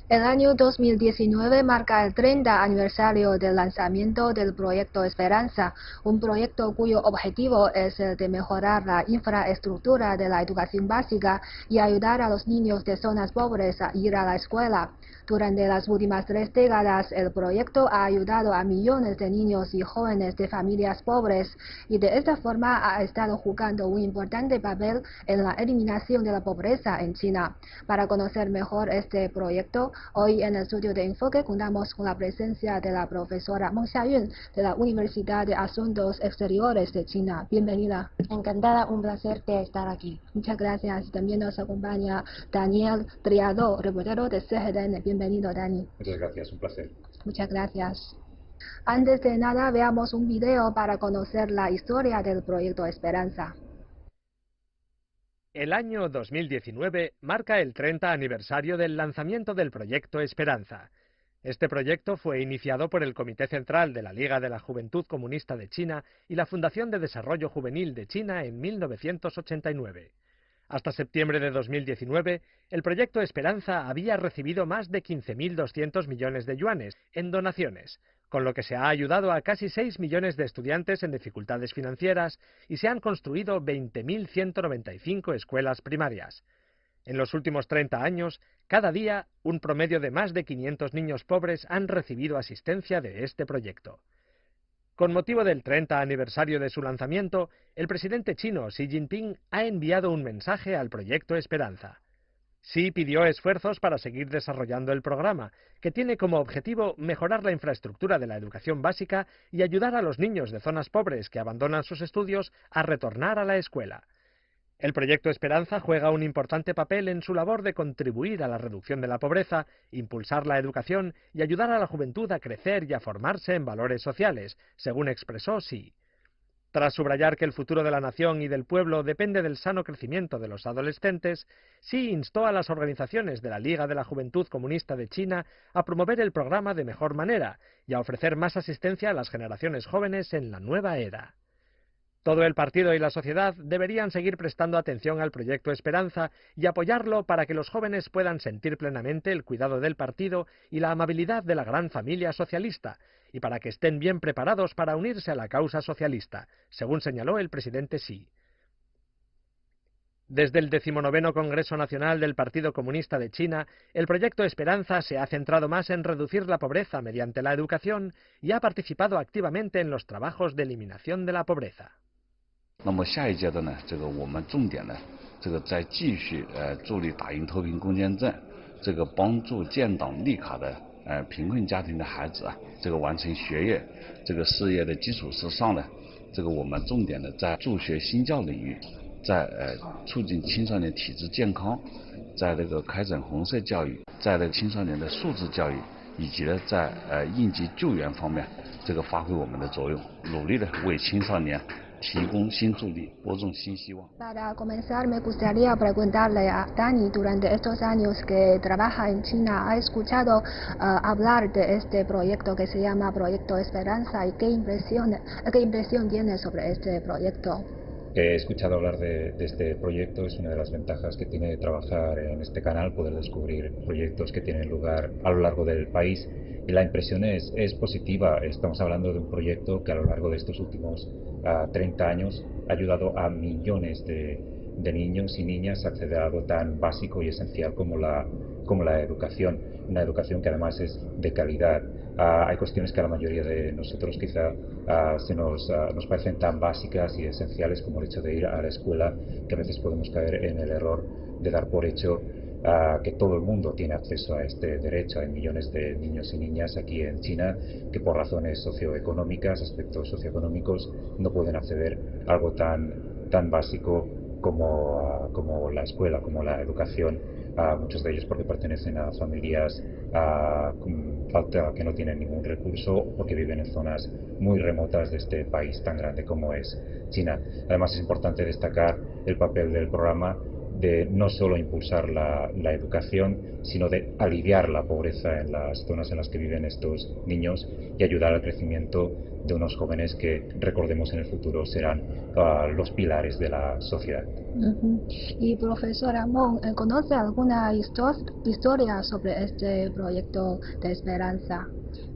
El año 2019 marca el 30 aniversario del lanzamiento del proyecto Esperanza, un proyecto cuyo objetivo es el de mejorar la infraestructura de la educación básica y ayudar a los niños de zonas pobres a ir a la escuela. Durante las últimas 3 décadas, el proyecto ha ayudado a millones de niños y jóvenes de familias pobres y de esta forma ha estado jugando un importante papel en la eliminación de la pobreza en China. Para conocer mejor este proyecto, hoy en el estudio de Enfoque contamos con la presencia de la profesora Meng Xiayun de la Universidad de Asuntos Exteriores de China. Bienvenida. Encantada, un placer de estar aquí. Muchas gracias. También nos acompaña Daniel Triado, reportero de CGTN. Bienvenido, Dani. Muchas gracias, un placer. Muchas gracias. Antes de nada, veamos un video para conocer la historia del proyecto Esperanza. El año 2019 marca el 30 aniversario del lanzamiento del proyecto Esperanza. Este proyecto fue iniciado por el Comité Central de la Liga de la Juventud Comunista de China y la Fundación de Desarrollo Juvenil de China en 1989. Hasta septiembre de 2019, el proyecto Esperanza había recibido más de 15.200 millones de yuanes en donaciones, con lo que se ha ayudado a casi 6 millones de estudiantes en dificultades financieras y se han construido 20.195 escuelas primarias. En los últimos 30 años, cada día, un promedio de más de 500 niños pobres han recibido asistencia de este proyecto. Con motivo del 30 aniversario de su lanzamiento, el presidente chino Xi Jinping ha enviado un mensaje al proyecto Esperanza. Xi pidió esfuerzos para seguir desarrollando el programa, que tiene como objetivo mejorar la infraestructura de la educación básica y ayudar a los niños de zonas pobres que abandonan sus estudios a retornar a la escuela. El proyecto Esperanza juega un importante papel en su labor de contribuir a la reducción de la pobreza, impulsar la educación y ayudar a la juventud a crecer y a formarse en valores sociales, según expresó Xi. Tras subrayar que el futuro de la nación y del pueblo depende del sano crecimiento de los adolescentes, Xi instó a las organizaciones de la Liga de la Juventud Comunista de China a promover el programa de mejor manera y a ofrecer más asistencia a las generaciones jóvenes en la nueva era. Todo el partido y la sociedad deberían seguir prestando atención al proyecto Esperanza y apoyarlo para que los jóvenes puedan sentir plenamente el cuidado del partido y la amabilidad de la gran familia socialista, y para que estén bien preparados para unirse a la causa socialista, según señaló el presidente Xi. Desde el 19º Congreso Nacional del Partido Comunista de China, el proyecto Esperanza se ha centrado más en reducir la pobreza mediante la educación y ha participado activamente en los trabajos de eliminación de la pobreza. 那么下一阶段呢，我们重点呢，再继续助力打赢脱贫攻坚战，帮助建档立卡的贫困家庭的孩子啊，完成学业事业的基础之上呢，我们重点的在助学新教领域，在促进青少年体质健康，在开展红色教育，在青少年的素质教育，以及呢在应急救援方面，发挥我们的作用，努力的为青少年 Para comenzar, me gustaría preguntarle a Dani, durante estos años que trabaja en China, ¿ha escuchado hablar de este proyecto que se llama Proyecto Esperanza y qué impresión tiene sobre este proyecto? He escuchado hablar de este proyecto, es una de las ventajas que tiene trabajar en este canal, poder descubrir proyectos que tienen lugar a lo largo del país. Y la impresión es positiva. Estamos hablando de un proyecto que a lo largo de estos últimos 30 años ha ayudado a millones de niños y niñas a acceder a algo tan básico y esencial como la educación. Una educación que además es de calidad. Hay cuestiones que a la mayoría de nosotros quizá nos parecen tan básicas y esenciales como el hecho de ir a la escuela, que a veces podemos caer en el error de dar por hecho que todo el mundo tiene acceso a este derecho. Hay millones de niños y niñas aquí en China que por razones socioeconómicas, aspectos socioeconómicos, no pueden acceder a algo tan básico como la escuela, como la educación. Muchos de ellos porque pertenecen a familias que no tienen ningún recurso, porque viven en zonas muy remotas de este país tan grande como es China. Además, es importante destacar el papel del programa de no solo impulsar la educación, sino de aliviar la pobreza en las zonas en las que viven estos niños y ayudar al crecimiento de unos jóvenes que, recordemos, en el futuro serán los pilares de la sociedad. Y profesora Mong, ¿conoce alguna historia sobre este proyecto de esperanza?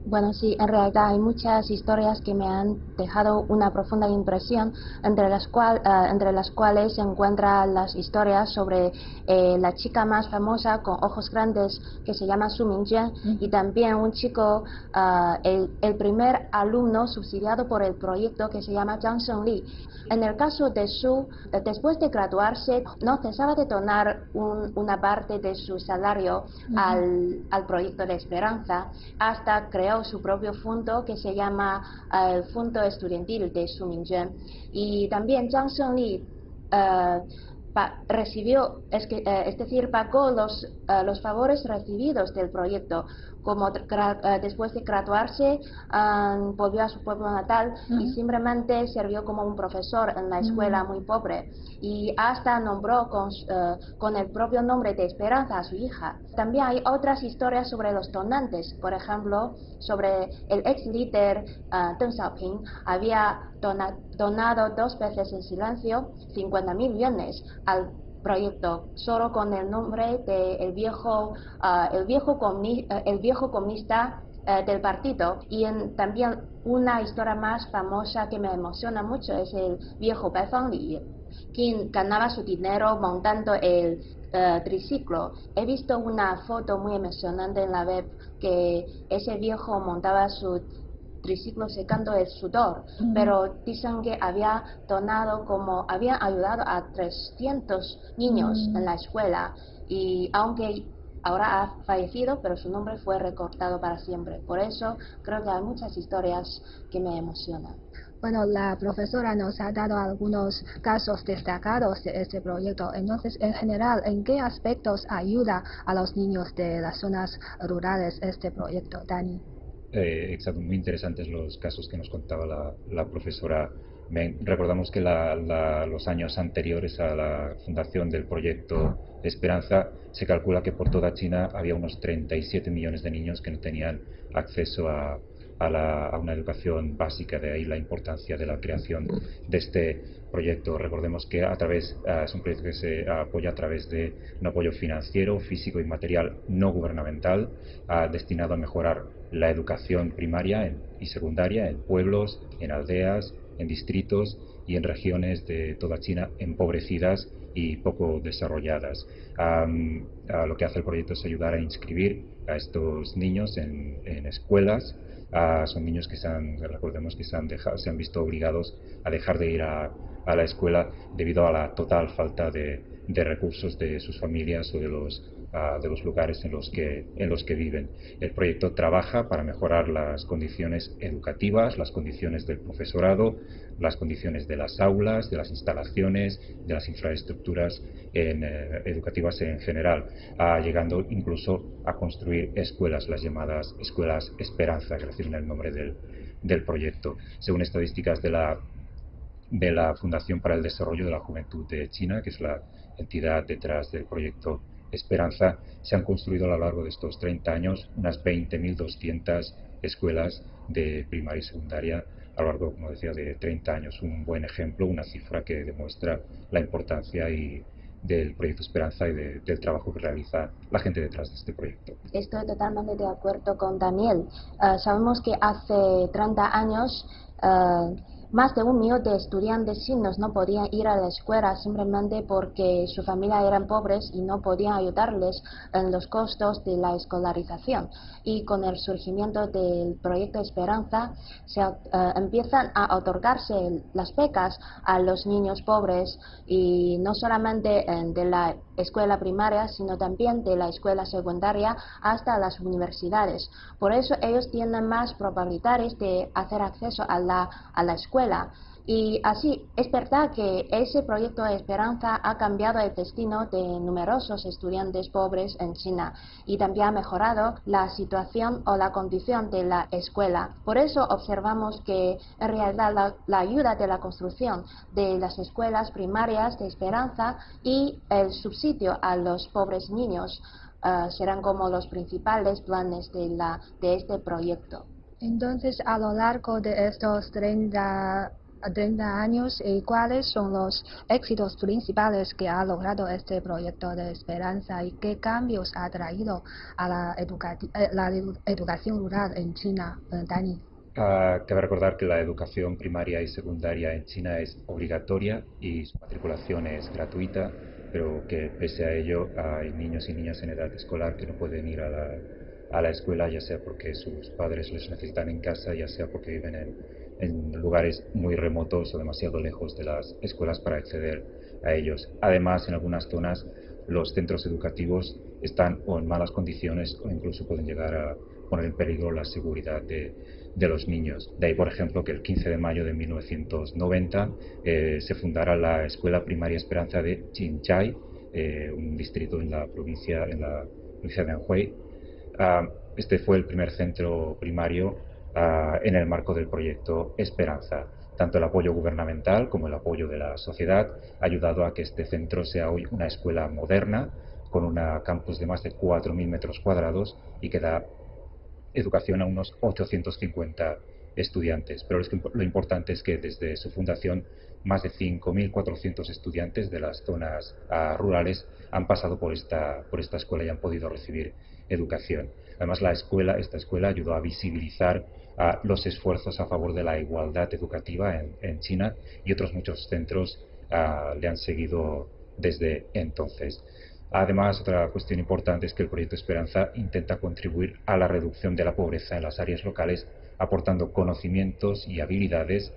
Bueno, sí, en realidad hay muchas historias que me han dejado una profunda impresión, entre las cuales se encuentran las historias sobre la chica más famosa con ojos grandes que se llama Su Mingjuan, y también un chico, el primer alumno subsidiado por el proyecto que se llama Zhang Shengli. En el caso de Su, después de graduarse, no cesaba de donar una parte de su salario al proyecto de esperanza, hasta creó su propio fondo que se llama el Fondo Estudiantil de Su Mingjuan. Y también Zhang Shengli recibió, es decir, pagó los favores recibidos del proyecto. Como después de graduarse, volvió a su pueblo natal y simplemente sirvió como un profesor en la escuela muy pobre, y hasta nombró con el propio nombre de Esperanza a su hija. También hay otras historias sobre los donantes. Por ejemplo, sobre el ex líder Deng Xiaoping, había donado 2 veces en silencio 50.000 yuanes al proyecto, solo con el nombre de el viejo comunista del partido. Y también una historia más famosa que me emociona mucho es el viejo Bai Fangli, quien ganaba su dinero montando el triciclo. He visto una foto muy emocionante en la web que ese viejo montaba su triciclo secando el sudor, pero dicen que había ayudado a 300 niños en la escuela, y aunque ahora ha fallecido, pero su nombre fue recortado para siempre. Por eso creo que hay muchas historias que me emocionan. Bueno, la profesora nos ha dado algunos casos destacados de este proyecto. Entonces, en general, ¿en qué aspectos ayuda a los niños de las zonas rurales este proyecto, Dani? Exacto, muy interesantes los casos que nos contaba la profesora Meng. Recordamos que los años anteriores a la fundación del proyecto Esperanza, se calcula que por toda China había unos 37 millones de niños que no tenían acceso a una educación básica. De ahí la importancia de la creación de este proyecto. Recordemos que es un proyecto que se apoya a través de un apoyo financiero, físico y material no gubernamental, destinado a mejorar la educación primaria y secundaria en pueblos, en aldeas, en distritos y en regiones de toda China empobrecidas y poco desarrolladas. Lo que hace el proyecto es ayudar a inscribir a estos niños en escuelas. Son niños que recordemos que se han visto obligados a dejar de ir a la escuela debido a la total falta de recursos de sus familias o de los lugares en los que viven. El proyecto trabaja para mejorar las condiciones educativas, las condiciones del profesorado, las condiciones de las aulas, de las instalaciones, de las infraestructuras educativas en general, llegando incluso a construir escuelas, las llamadas escuelas Esperanza, que reciben el nombre del proyecto. Según estadísticas de la Fundación para el Desarrollo de la Juventud de China, que es la entidad detrás del proyecto Esperanza, se han construido a lo largo de estos 30 años unas 20.200 escuelas de primaria y secundaria a lo largo, como decía, de 30 años. Un buen ejemplo, una cifra que demuestra la importancia del proyecto Esperanza y del trabajo que realiza la gente detrás de este proyecto. Estoy totalmente de acuerdo con Daniel. Sabemos que hace 30 años más de 1 millón de estudiantes chinos no podían ir a la escuela simplemente porque su familia eran pobres y no podían ayudarles en los costos de la escolarización. Y con el surgimiento del proyecto Esperanza se empiezan a otorgarse las becas a los niños pobres, y no solamente de la escuela primaria, sino también de la escuela secundaria hasta las universidades. Por eso ellos tienen más probabilidades de hacer acceso a la escuela. Y así, es verdad que ese proyecto de Esperanza ha cambiado el destino de numerosos estudiantes pobres en China y también ha mejorado la situación o la condición de la escuela. Por eso observamos que en realidad la ayuda de la construcción de las escuelas primarias de Esperanza y el subsidio a los pobres niños serán como los principales planes de este proyecto. Entonces, a lo largo de estos 30 años, ¿cuáles son los éxitos principales que ha logrado este proyecto de Esperanza y qué cambios ha traído a la educación rural en China, Dani? Cabe recordar que la educación primaria y secundaria en China es obligatoria y su matriculación es gratuita, pero que pese a ello hay niños y niñas en edad escolar que no pueden ir a la escuela, ya sea porque sus padres les necesitan en casa, ya sea porque viven en lugares muy remotos o demasiado lejos de las escuelas para acceder a ellos. Además, en algunas zonas los centros educativos están o en malas condiciones o incluso pueden llegar a poner en peligro la seguridad de los niños. De ahí, por ejemplo, que el 15 de mayo de 1990 se fundara la Escuela Primaria Esperanza de Jinchai, un distrito en la provincia de Anhui. Este fue el primer centro primario en el marco del proyecto Esperanza. Tanto el apoyo gubernamental como el apoyo de la sociedad ha ayudado a que este centro sea hoy una escuela moderna, con una campus de más de 4.000 metros cuadrados y que da educación a unos 850 estudiantes. Pero lo importante es que desde su fundación más de 5.400 estudiantes de las zonas rurales han pasado por esta escuela y han podido recibir educación. Además, esta escuela ayudó a visibilizar los esfuerzos a favor de la igualdad educativa en China y otros muchos centros le han seguido desde entonces. Además, otra cuestión importante es que el proyecto Esperanza intenta contribuir a la reducción de la pobreza en las áreas locales, aportando conocimientos y habilidades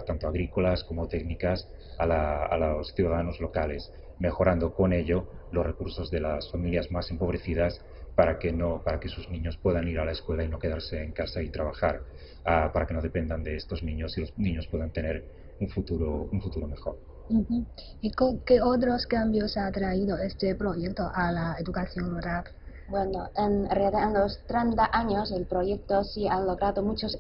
tanto agrícolas como técnicas a los ciudadanos locales, mejorando con ello los recursos de las familias más empobrecidas para que sus niños puedan ir a la escuela y no quedarse en casa y trabajar, para que no dependan de estos niños y los niños puedan tener un futuro mejor. ¿Y qué otros cambios ha traído este proyecto a la educación rural? Bueno, en realidad en los 30 años el proyecto sí ha logrado muchos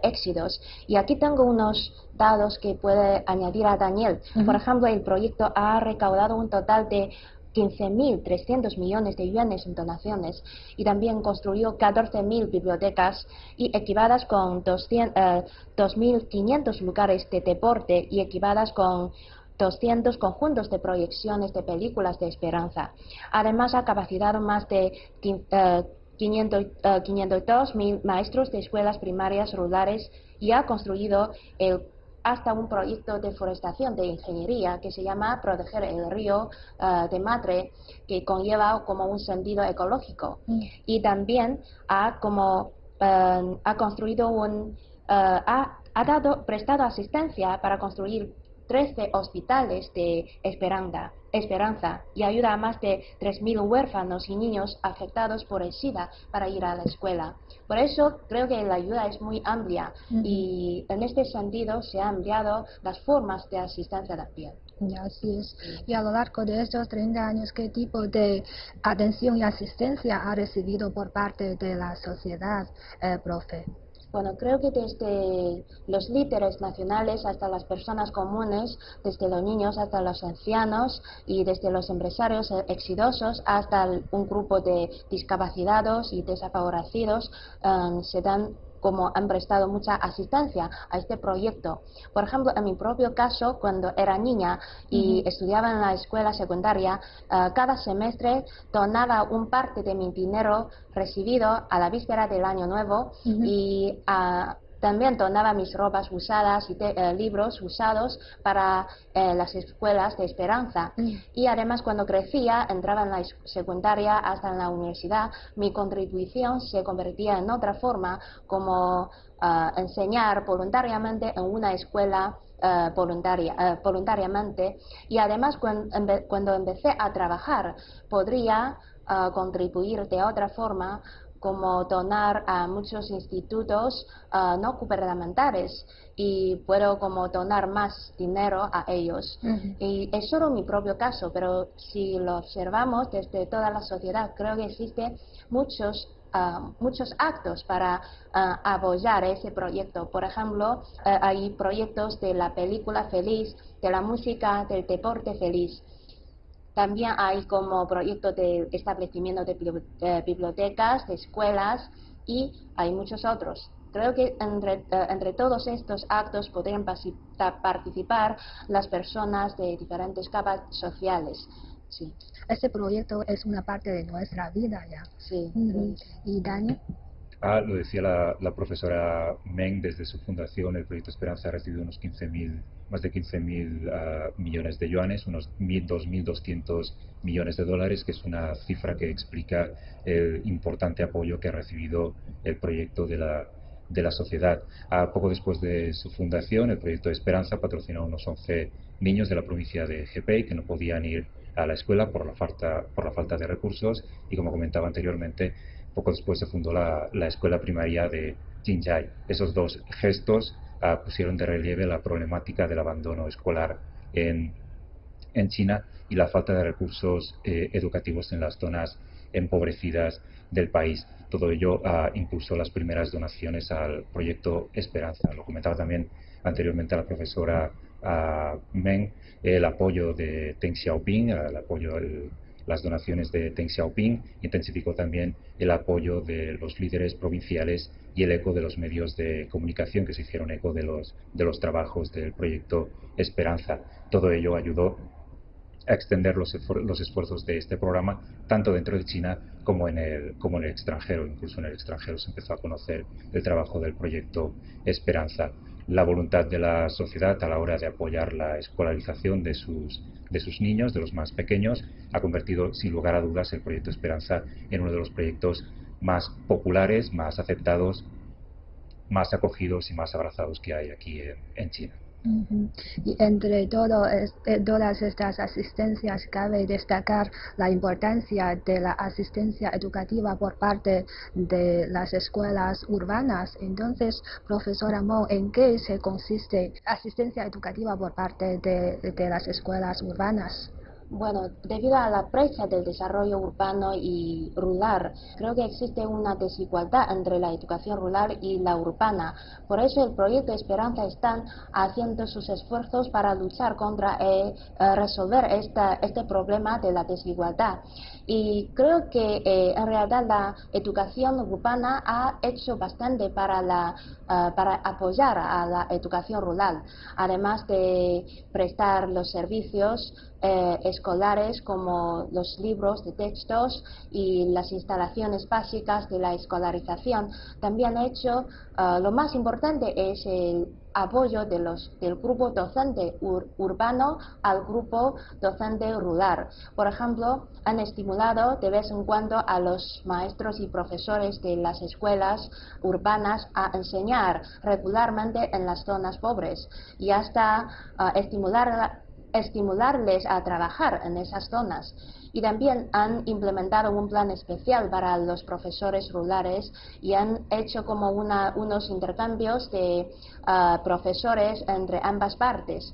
éxitos y aquí tengo unos datos que puede añadir a Daniel. Por ejemplo, el proyecto ha recaudado un total de 15.300 millones de yuanes en donaciones y también construyó 14.000 bibliotecas y equipadas con 2.500 lugares de deporte y equipadas con 200 conjuntos de proyecciones de películas de Esperanza. Además, ha capacitado más de 502.000 maestros de escuelas primarias rurales y ha construido hasta un proyecto de forestación de ingeniería que se llama Proteger el río de Madre, que conlleva como un sentido ecológico. Y también ha construido prestado asistencia para construir 13 hospitales de Esperanza y ayuda a más de 3.000 huérfanos y niños afectados por el SIDA para ir a la escuela. Por eso creo que la ayuda es muy amplia y en este sentido se han ampliado las formas de asistencia también. Así es. Y a lo largo de estos 30 años, ¿qué tipo de atención y asistencia ha recibido por parte de la sociedad, profe? Bueno, creo que desde los líderes nacionales hasta las personas comunes, desde los niños hasta los ancianos y desde los empresarios exitosos hasta un grupo de discapacitados y desfavorecidos han prestado mucha asistencia a este proyecto. Por ejemplo, en mi propio caso, cuando era niña y estudiaba en la escuela secundaria, cada semestre donaba un parte de mi dinero recibido a la víspera del Año Nuevo y también donaba mis ropas usadas y libros usados para las escuelas de Esperanza. Y además, cuando crecía, entraba en la secundaria hasta en la universidad, mi contribución se convertía en otra forma, como enseñar voluntariamente en una escuela voluntariamente. Y además, cuando empecé a trabajar, podría contribuir de otra forma como donar a muchos institutos no gubernamentales y puedo como donar más dinero a ellos. Y es solo mi propio caso, pero si lo observamos desde toda la sociedad, creo que existen muchos actos para apoyar ese proyecto. Por ejemplo, hay proyectos de la película feliz, de la música, del deporte feliz. También hay como proyectos de establecimiento de bibliotecas, de escuelas y hay muchos otros. Creo que entre todos estos actos podrían participar las personas de diferentes capas sociales. Sí. Este proyecto es una parte de nuestra vida ya. Sí. ¿Y Dani? Lo decía la profesora Meng, desde su fundación el Proyecto Esperanza ha recibido más de 15.000 millones de yuanes, unos 2.200 millones de dólares, que es una cifra que explica el importante apoyo que ha recibido el proyecto de la sociedad. Poco después de su fundación, el Proyecto Esperanza patrocinó a unos 11 niños de la provincia de Hebei que no podían ir a la escuela por la falta de recursos, y como comentaba anteriormente, poco después se fundó la escuela primaria de Jinzhai. Esos dos gestos pusieron de relieve la problemática del abandono escolar en China y la falta de recursos educativos en las zonas empobrecidas del país. Todo ello impulsó las primeras donaciones al proyecto Esperanza. Lo comentaba también anteriormente la profesora Meng, el apoyo de Deng Xiaoping, las donaciones de Deng Xiaoping intensificó también el apoyo de los líderes provinciales y el eco de los medios de comunicación que se hicieron eco de los trabajos del proyecto Esperanza. Todo ello ayudó a extender los esfuerzos de este programa tanto dentro de China como en el extranjero. Incluso en el extranjero se empezó a conocer el trabajo del proyecto Esperanza. La voluntad de la sociedad a la hora de apoyar la escolarización de sus niños, de los más pequeños, ha convertido sin lugar a dudas el proyecto Esperanza en uno de los proyectos más populares, más aceptados, más acogidos y más abrazados que hay aquí en China. Y entre todas estas asistencias cabe destacar la importancia de la asistencia educativa por parte de las escuelas urbanas. Entonces, profesora Mo, ¿en qué se consiste asistencia educativa por parte de las escuelas urbanas? Bueno, debido a la brecha del desarrollo urbano y rural, creo que existe una desigualdad entre la educación rural y la urbana. Por eso el proyecto Esperanza está haciendo sus esfuerzos para luchar contra resolver este problema de la desigualdad. Y creo que en realidad la educación urbana ha hecho bastante para apoyar a la educación rural, además de prestar los servicios escolares como los libros de textos y las instalaciones básicas de la escolarización. También ha hecho, lo más importante es el apoyo del grupo docente urbano al grupo docente rural. Por ejemplo, han estimulado de vez en cuando a los maestros y profesores de las escuelas urbanas a enseñar regularmente en las zonas pobres y hasta estimularles a trabajar en esas zonas. Y también han implementado un plan especial para los profesores rurales y han hecho como unos intercambios de profesores entre ambas partes.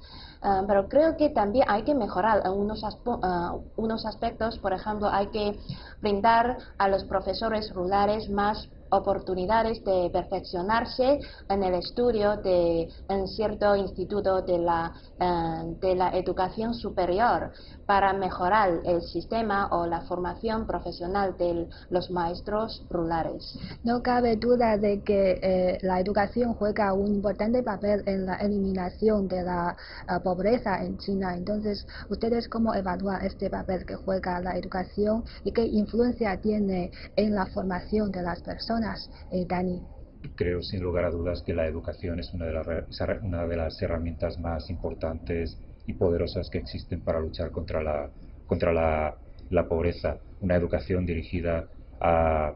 Pero creo que también hay que mejorar en unos aspectos. Por ejemplo, hay que brindar a los profesores rurales más oportunidades de perfeccionarse en el estudio en cierto instituto de la educación superior para mejorar el sistema o la formación profesional de los maestros rurales. No cabe duda de que la educación juega un importante papel en la eliminación de la pobreza en China. Entonces, ¿ustedes cómo evalúan este papel que juega la educación y qué influencia tiene en la formación de las personas? Dani. Creo sin lugar a dudas que la educación es una de las herramientas más importantes y poderosas que existen para luchar contra la pobreza. Una educación dirigida a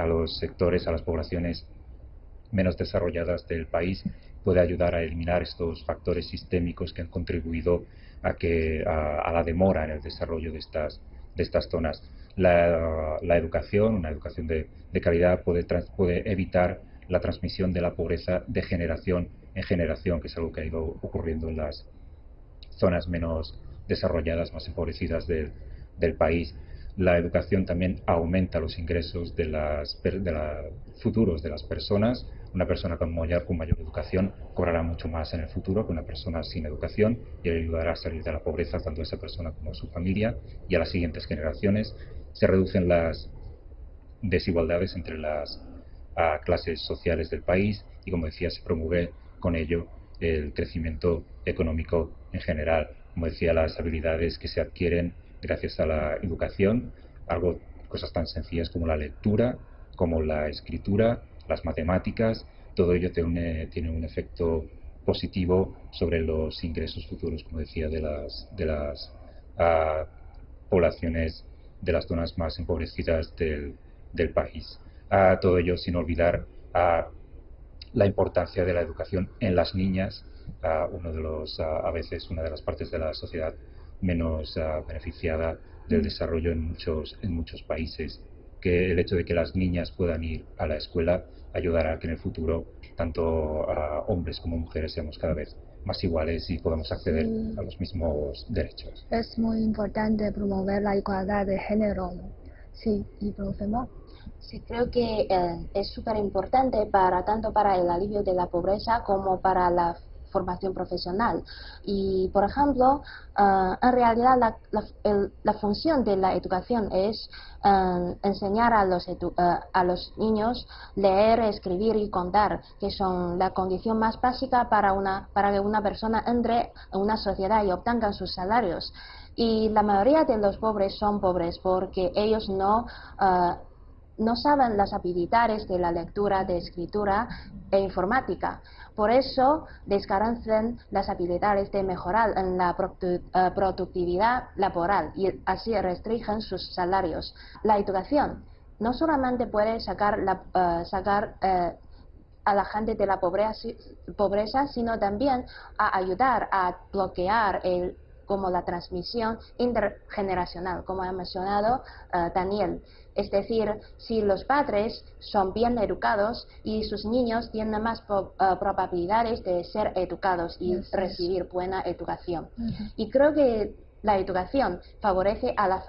los sectores, a las poblaciones menos desarrolladas del país puede ayudar a eliminar estos factores sistémicos que han contribuido a la demora en el desarrollo de estas zonas. La educación, una educación de calidad, puede evitar la transmisión de la pobreza de generación en generación, que es algo que ha ido ocurriendo en las zonas menos desarrolladas, más empobrecidas del país. La educación también aumenta los ingresos futuros de las personas. Una persona con mayor educación cobrará mucho más en el futuro que una persona sin educación y le ayudará a salir de la pobreza tanto a esa persona como a su familia y a las siguientes generaciones. Se reducen las desigualdades entre las clases sociales del país y, como decía, se promueve con ello el crecimiento económico en general. Como decía, las habilidades que se adquieren gracias a la educación, cosas tan sencillas como la lectura, como la escritura, las matemáticas, todo ello tiene un efecto positivo sobre los ingresos futuros, como decía, de las poblaciones de las zonas más empobrecidas del país. Todo ello sin olvidar la importancia de la educación en las niñas, a veces una de las partes de la sociedad menos beneficiada del desarrollo en muchos países, que el hecho de que las niñas puedan ir a la escuela ayudará a que en el futuro tanto hombres como mujeres seamos cada vez más iguales y podamos acceder a los mismos derechos. Es muy importante promover la igualdad de género, ¿no? Sí, y profe Mo. Sí, creo que es súper importante tanto para el alivio de la pobreza como para la formación profesional. Y, por ejemplo, en realidad la función de la educación es enseñar a los niños leer, escribir y contar, que son la condición más básica para que una persona entre en una sociedad y obtenga sus salarios. Y la mayoría de los pobres son pobres porque ellos no saben las habilidades de la lectura, de escritura e informática. Por eso descarecen las habilidades de mejorar en la productividad laboral y así restringen sus salarios. La educación no solamente puede sacar a la gente de la pobreza, sino también a ayudar a bloquear como la transmisión intergeneracional, como ha mencionado Daniel. Es decir, si los padres son bien educados y sus niños tienen más probabilidades de ser educados y recibir buena educación. Y creo que la educación favorece a la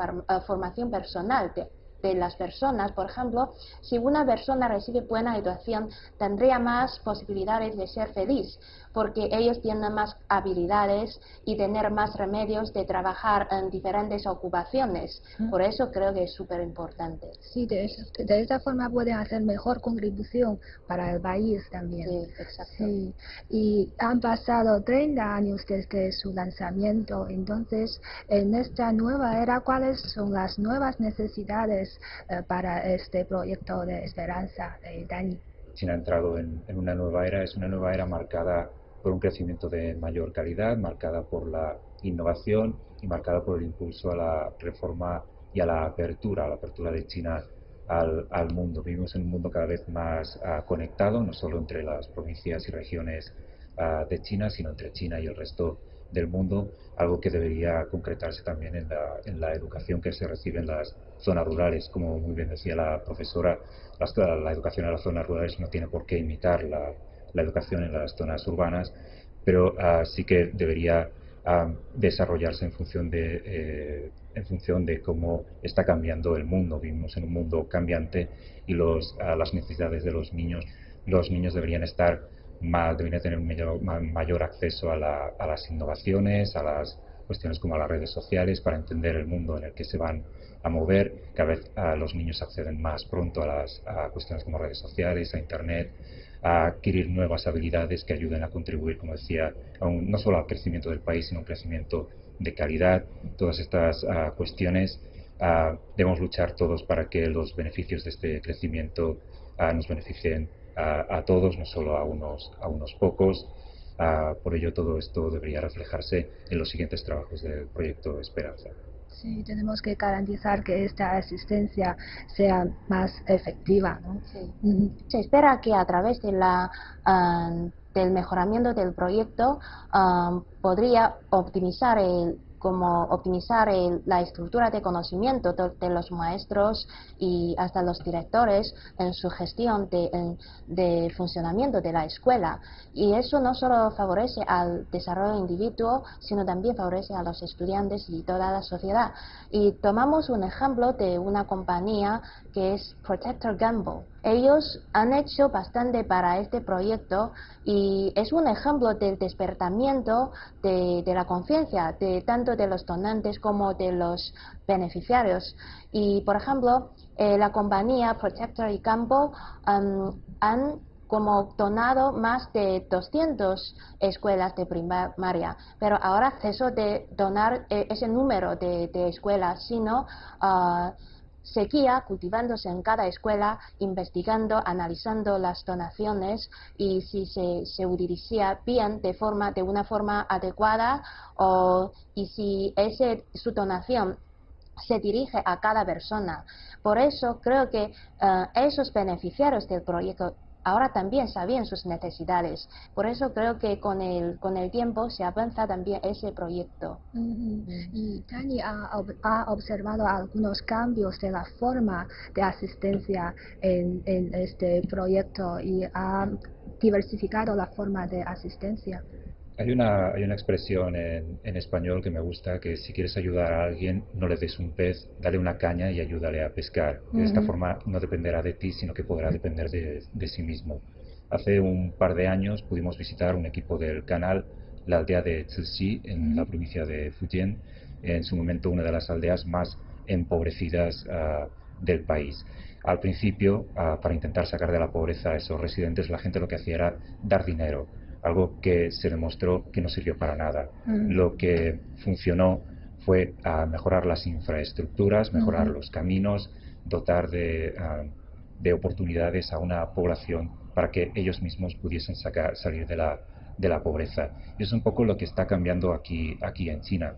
formación personal de las personas. Por ejemplo, si una persona recibe buena educación, tendría más posibilidades de ser feliz, porque ellos tienen más habilidades y tener más remedios de trabajar en diferentes ocupaciones. Por eso creo que es súper importante. Sí, de esta forma pueden hacer mejor contribución para el país también. Sí, exacto. Sí. Y han pasado 30 años desde su lanzamiento, entonces en esta nueva era, ¿cuáles son las nuevas necesidades para este proyecto de esperanza, Dani? China ha entrado en una nueva era, es una nueva era marcada por un crecimiento de mayor calidad, marcada por la innovación y marcada por el impulso a la reforma y a la apertura de China al mundo. Vivimos en un mundo cada vez más conectado, no solo entre las provincias y regiones de China, sino entre China y el resto del mundo, algo que debería concretarse también en la educación que se recibe en las zonas rurales. Como muy bien decía la profesora, la educación en las zonas rurales no tiene por qué imitar la educación en las zonas urbanas, pero sí que debería desarrollarse en función de cómo está cambiando el mundo. Vivimos en un mundo cambiante y las necesidades de los niños deberían tener un mayor acceso a las innovaciones, a las cuestiones como a las redes sociales, para entender el mundo en el que se van a mover. Cada vez los niños acceden más pronto a cuestiones como redes sociales, a Internet, a adquirir nuevas habilidades que ayuden a contribuir, como decía, no solo al crecimiento del país, sino a un crecimiento de calidad. Todas estas cuestiones debemos luchar todos para que los beneficios de este crecimiento nos beneficien a todos, no solo a unos pocos. Por ello, todo esto debería reflejarse en los siguientes trabajos del proyecto Esperanza. Sí, tenemos que garantizar que esta asistencia sea más efectiva, ¿no? Sí. Se espera que a través del mejoramiento del proyecto podría optimizar el como optimizar la estructura de conocimiento de los maestros y hasta los directores en su gestión de funcionamiento de la escuela. Y eso no solo favorece al desarrollo individuo, sino también favorece a los estudiantes y toda la sociedad. Y tomamos un ejemplo de una compañía que es Procter & Gamble. Ellos han hecho bastante para este proyecto y es un ejemplo del despertamiento de la conciencia tanto de los donantes como de los beneficiarios. Y por ejemplo, la compañía Procter & Gamble han como donado más de 200 escuelas de primaria, pero ahora cesó de donar ese número de escuelas, sino seguía cultivándose en cada escuela, investigando, analizando las donaciones y si se dirigía bien de una forma adecuada y si su donación se dirige a cada persona. Por eso creo que esos beneficiarios del proyecto ahora también sabían sus necesidades. Por eso creo que con el tiempo se avanza también ese proyecto. Y Dani ha observado algunos cambios de la forma de asistencia en este proyecto y ha diversificado la forma de asistencia. Hay una expresión en español que me gusta, que si quieres ayudar a alguien, no le des un pez, dale una caña y ayúdale a pescar. De esta forma no dependerá de ti, sino que podrá depender de sí mismo. Hace un par de años pudimos visitar un equipo del canal, la aldea de Zhixi, en la provincia de Fujian, en su momento una de las aldeas más empobrecidas del país. Al principio, para intentar sacar de la pobreza a esos residentes, la gente lo que hacía era dar dinero, algo que se demostró que no sirvió para nada. Lo que funcionó fue mejorar las infraestructuras, mejorar los caminos, dotar de oportunidades a una población para que ellos mismos pudiesen salir de la pobreza. Y es un poco lo que está cambiando aquí en China.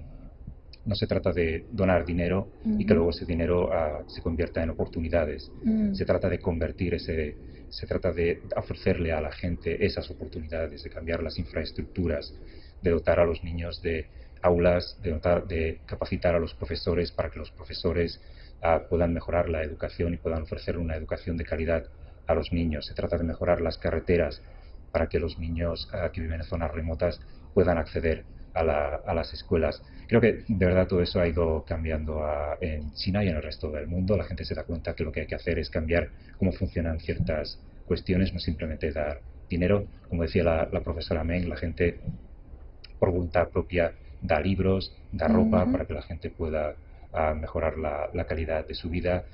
No se trata de donar dinero y que luego ese dinero se convierta en oportunidades. Se trata de convertir se trata de ofrecerle a la gente esas oportunidades, de cambiar las infraestructuras, de dotar a los niños de aulas, de capacitar a los profesores para que los profesores puedan mejorar la educación y puedan ofrecer una educación de calidad a los niños. Se trata de mejorar las carreteras para que los niños que viven en zonas remotas puedan acceder a las escuelas. Creo que de verdad todo eso ha ido cambiando en China y en el resto del mundo. La gente se da cuenta que lo que hay que hacer es cambiar cómo funcionan ciertas cuestiones, no simplemente dar dinero. Como decía la profesora Meng, la gente por voluntad propia da libros, da ropa para que la gente pueda mejorar la calidad de su vida.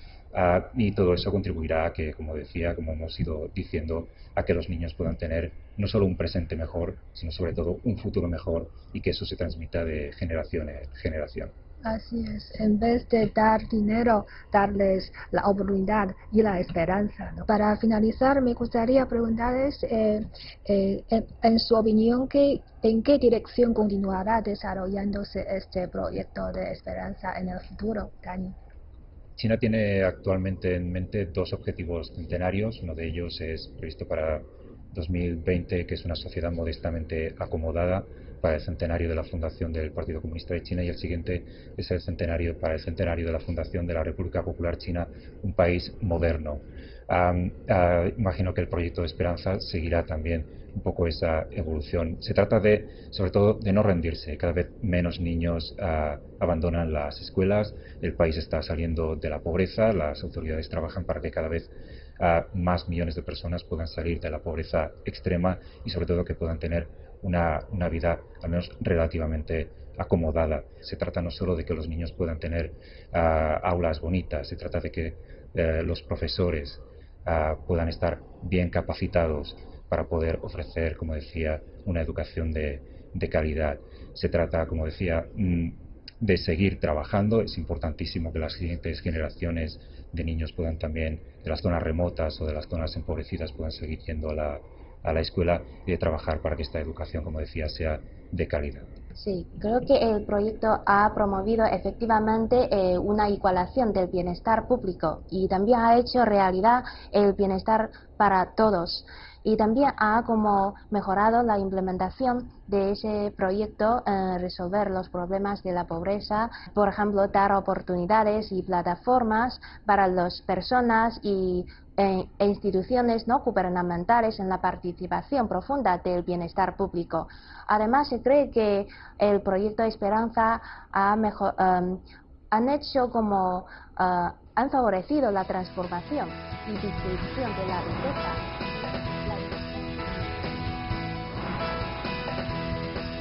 Y todo eso contribuirá a que, como decía, como hemos ido diciendo, a que los niños puedan tener no solo un presente mejor, sino sobre todo un futuro mejor y que eso se transmita de generación en generación. Así es, en vez de dar dinero, darles la oportunidad y la esperanza, ¿no? Para finalizar, me gustaría preguntarles, en su opinión, ¿en qué dirección continuará desarrollándose este proyecto de esperanza en el futuro, Dani? China tiene actualmente en mente dos objetivos centenarios. Uno de ellos es previsto para 2020, que es una sociedad modestamente acomodada, para el centenario de la fundación del Partido Comunista de China, y el siguiente es el centenario de la fundación de la República Popular China, un país moderno. Imagino que el proyecto de Esperanza seguirá también un poco esa evolución. Se trata sobre todo, de no rendirse. Cada vez menos niños abandonan las escuelas, el país está saliendo de la pobreza, las autoridades trabajan para que cada vez más millones de personas puedan salir de la pobreza extrema y sobre todo que puedan tener una vida al menos relativamente acomodada. Se trata no solo de que los niños puedan tener aulas bonitas, se trata de que los profesores puedan estar bien capacitados para poder ofrecer, como decía, una educación de calidad. Se trata, como decía, de seguir trabajando. Es importantísimo que las siguientes generaciones de niños puedan también, de las zonas remotas o de las zonas empobrecidas, puedan seguir yendo a la escuela y de trabajar para que esta educación, como decía, sea de calidad. Sí, creo que el proyecto ha promovido efectivamente una igualación del bienestar público y también ha hecho realidad el bienestar para todos. Y también ha como mejorado la implementación de ese proyecto en resolver los problemas de la pobreza, por ejemplo, dar oportunidades y plataformas para las personas e instituciones no gubernamentales en la participación profunda del bienestar público. Además, se cree que el proyecto Esperanza han hecho como han favorecido la transformación y distribución de la riqueza.